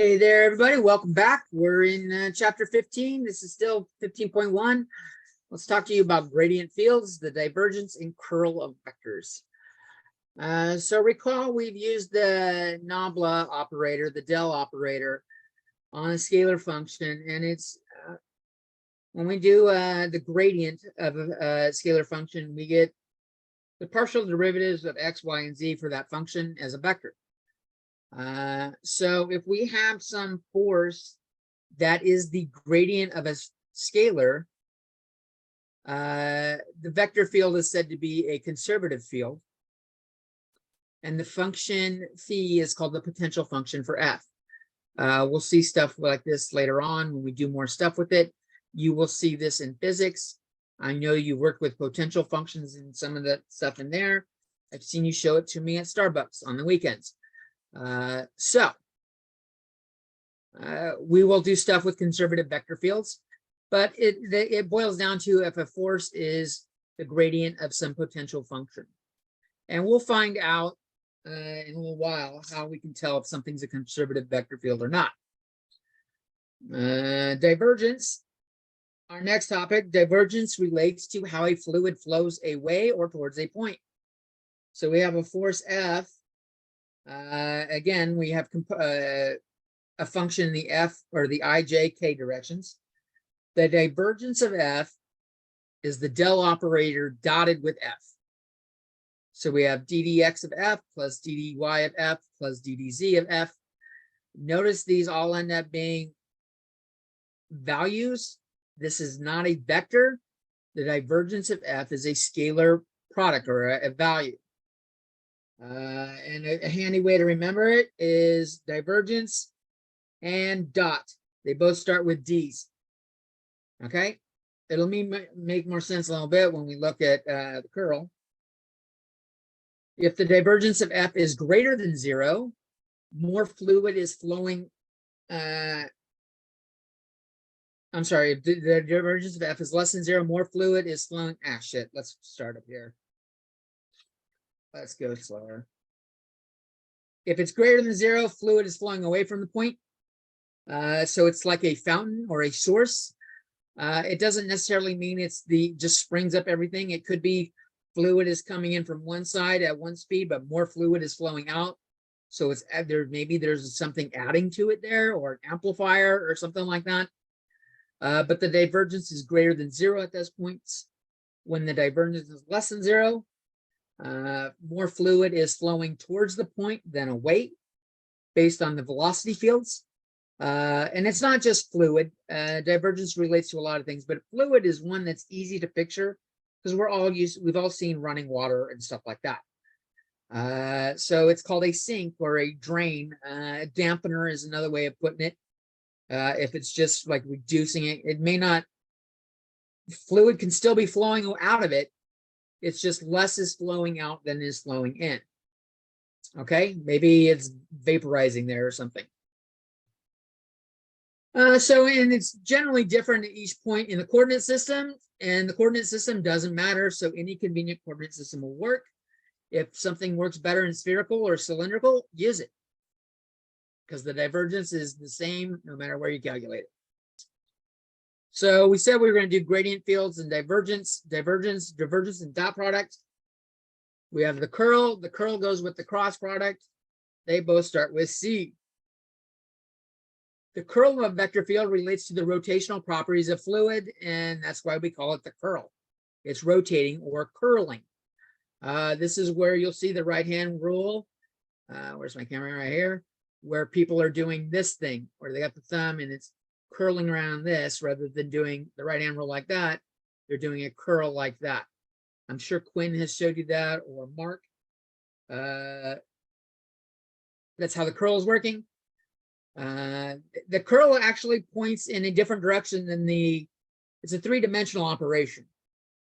Hey there, everybody. Welcome back. We're in chapter 15. This is still 15.1. Let's talk to you about gradient fields, the divergence and curl of vectors. So recall we've used the nabla operator, the del operator, on a scalar function, and it's when we do the gradient of a scalar function, we get the partial derivatives of x, y, and z for that function as a vector. So if we have some force that is the gradient of a scalar, the vector field is said to be a conservative field. And the function phi is called the potential function for f. We'll see stuff like this later on when we do more stuff with it. You will see this in physics. I know you worked with potential functions and some of that stuff in there. I've seen you show it to me at Starbucks on the weekends. We will do stuff with conservative vector fields, but it boils down to if a force is the gradient of some potential function. And we'll find out in a little while how we can tell if something's a conservative vector field or not. Divergence, our next topic. Divergence relates to how a fluid flows away or towards a point. So we have a force F. Again, we have a function in the f or the I, j, k directions. The divergence of f is the del operator dotted with f. So we have ddx of f plus ddy of f plus ddz of f. Notice these all end up being values. This is not a vector. The divergence of f is a scalar product or a value. And a handy way to remember it is divergence and dot. They both start with D's. Okay, it'll make more sense a little bit when we look at the curl. If the divergence of f is greater than 0, more fluid is flowing. I'm sorry, if the divergence of f is less than 0, more fluid is flowing. Shit, let's start up here. Let's go slower. If it's greater than 0, fluid is flowing away from the point. So it's like a fountain or a source. It doesn't necessarily mean it's just springs up everything. It could be fluid is coming in from one side at one speed, but more fluid is flowing out. So it's there. Maybe there's something adding to it there, or an amplifier or something like that. But the divergence is greater than 0 at those points. When the divergence is less than 0, more fluid is flowing towards the point than away, based on the velocity fields. And it's not just fluid. Divergence relates to a lot of things, but fluid is one that's easy to picture because we've all seen running water and stuff like that. So it's called a sink or a drain. A dampener is another way of putting it. If it's just like reducing it, it may not. Fluid can still be flowing out of it. It's just less is flowing out than is flowing in. Okay, maybe it's vaporizing there or something. And it's generally different at each point in the coordinate system, and the coordinate system doesn't matter. So any convenient coordinate system will work. If something works better in spherical or cylindrical, use it, because the divergence is the same no matter where you calculate it. So we said we were going to do gradient fields and divergence and dot product. We have the curl. The curl goes with the cross product. They both start with C. The curl of a vector field relates to the rotational properties of fluid, and that's why we call it the curl. It's rotating or curling. This is where you'll see the right-hand rule. Where's my camera? Right here, where people are doing this thing, where they got the thumb and it's curling around this rather than doing the right-hand rule like that. They're doing a curl like that. I'm sure Quinn has showed you that, or Mark. That's how the curl is working. The curl actually points in a different direction than it's a three-dimensional operation.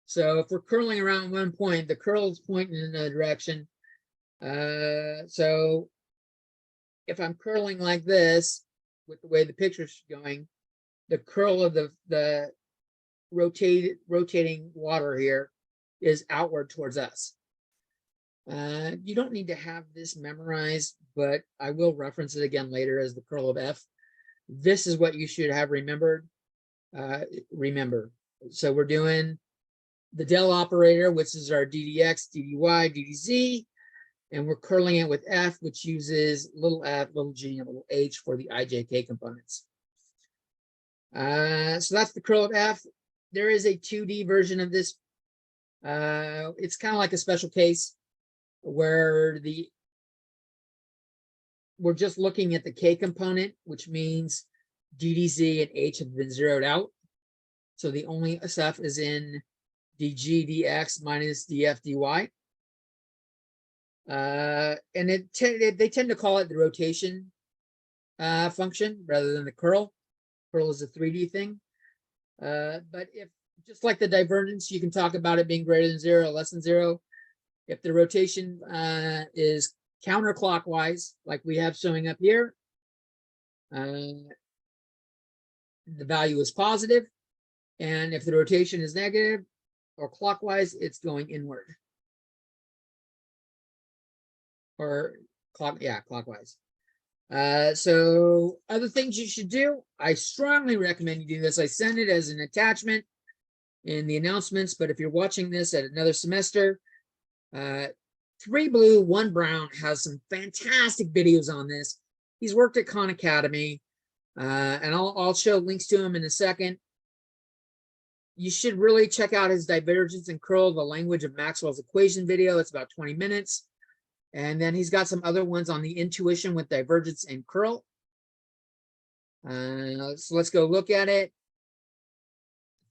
So if we're curling around one point, the curl is pointing in another direction. So if I'm curling like this, with the way the picture's going, the curl of the rotating water here is outward towards us. You don't need to have this memorized, but I will reference it again later as the curl of f. This is what you should have remembered. Remember. So we're doing the del operator, which is our ddx, ddy, ddz, and we're curling it with f, which uses little f, little g, and little h for the ijk components. So that's the curl of f. There is a 2D version of this. It's kind of like a special case where we're just looking at the k component, which means ddz and h have been zeroed out. So the only stuff is in dg, dx minus df, dy. And they tend to call it the rotation function rather than the curl. Curl is a 3D thing. But if, just like the divergence, you can talk about it being greater than 0, less than 0. If the rotation is counterclockwise, like we have showing up here, the value is positive. And if the rotation is negative or clockwise, it's going inward. Or clockwise. So other things you should do, I strongly recommend you do this. I send it as an attachment in the announcements, but if you're watching this at another semester, 3 Blue, 1 Brown has some fantastic videos on this. He's worked at Khan Academy, and I'll show links to him in a second. You should really check out his Divergence and Curl, the Language of Maxwell's Equation video. It's about 20 minutes. And then he's got some other ones on the intuition with divergence and curl. So let's go look at it.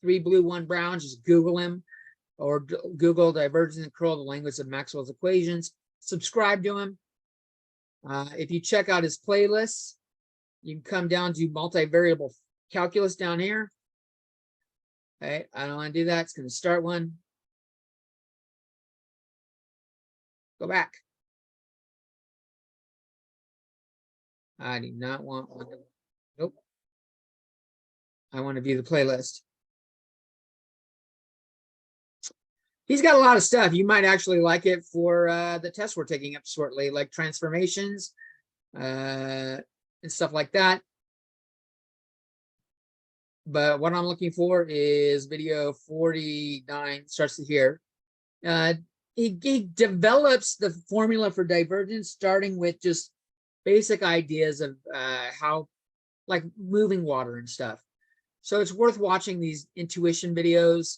3 Blue, 1 Brown, just Google him or Google divergence and curl, the language of Maxwell's equations. Subscribe to him. If you check out his playlists, you can come down to multivariable calculus down here. Okay, I don't want to do that. It's going to start one. Go back. I do not want one. Nope. I want to view the playlist. He's got a lot of stuff. You might actually like it for the test we're taking up shortly, like transformations and stuff like that. But what I'm looking for is video 49, starts to here. He develops the formula for divergence, starting with just basic ideas of how, like moving water and stuff. So it's worth watching these intuition videos.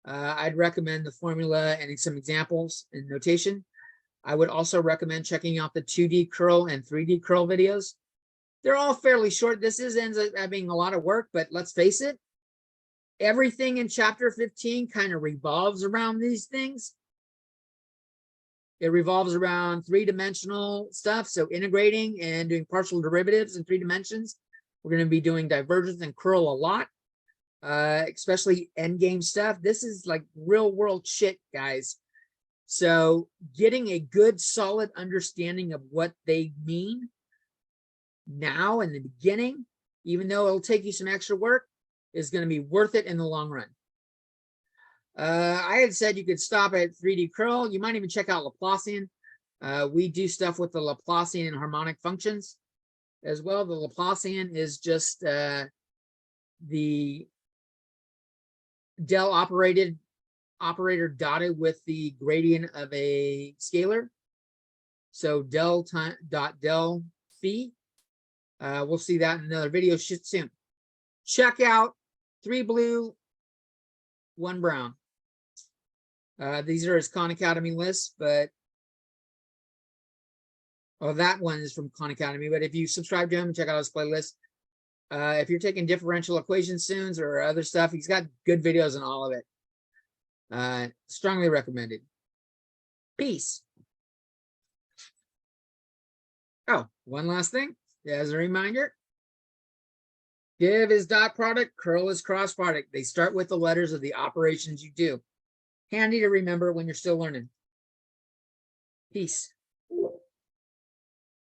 I'd recommend the formula and some examples and notation. I would also recommend checking out the 2D curl and 3D curl videos. They're all fairly short. This ends up being a lot of work, but let's face it, everything in chapter 15 kind of revolves around these things. It revolves around three-dimensional stuff. So integrating and doing partial derivatives in 3 dimensions. We're going to be doing divergence and curl a lot, especially endgame stuff. This is like real world shit, guys. So getting a good, solid understanding of what they mean now in the beginning, even though it'll take you some extra work, is going to be worth it in the long run. I had said you could stop at 3D curl. You might even check out Laplacian. We do stuff with the Laplacian and harmonic functions as well. The Laplacian is just the del operator dotted with the gradient of a scalar. So del dot del phi. We'll see that in another video soon. Check out 3 Blue, 1 Brown. These are his Khan Academy lists, but that one is from Khan Academy. But if you subscribe to him and check out his playlist, if you're taking differential equations soon or other stuff, he's got good videos on all of it. Strongly recommended. Peace. Oh, one last thing as a reminder. Div is dot product, curl is cross product. They start with the letters of the operations you do. Handy to remember when you're still learning. Peace.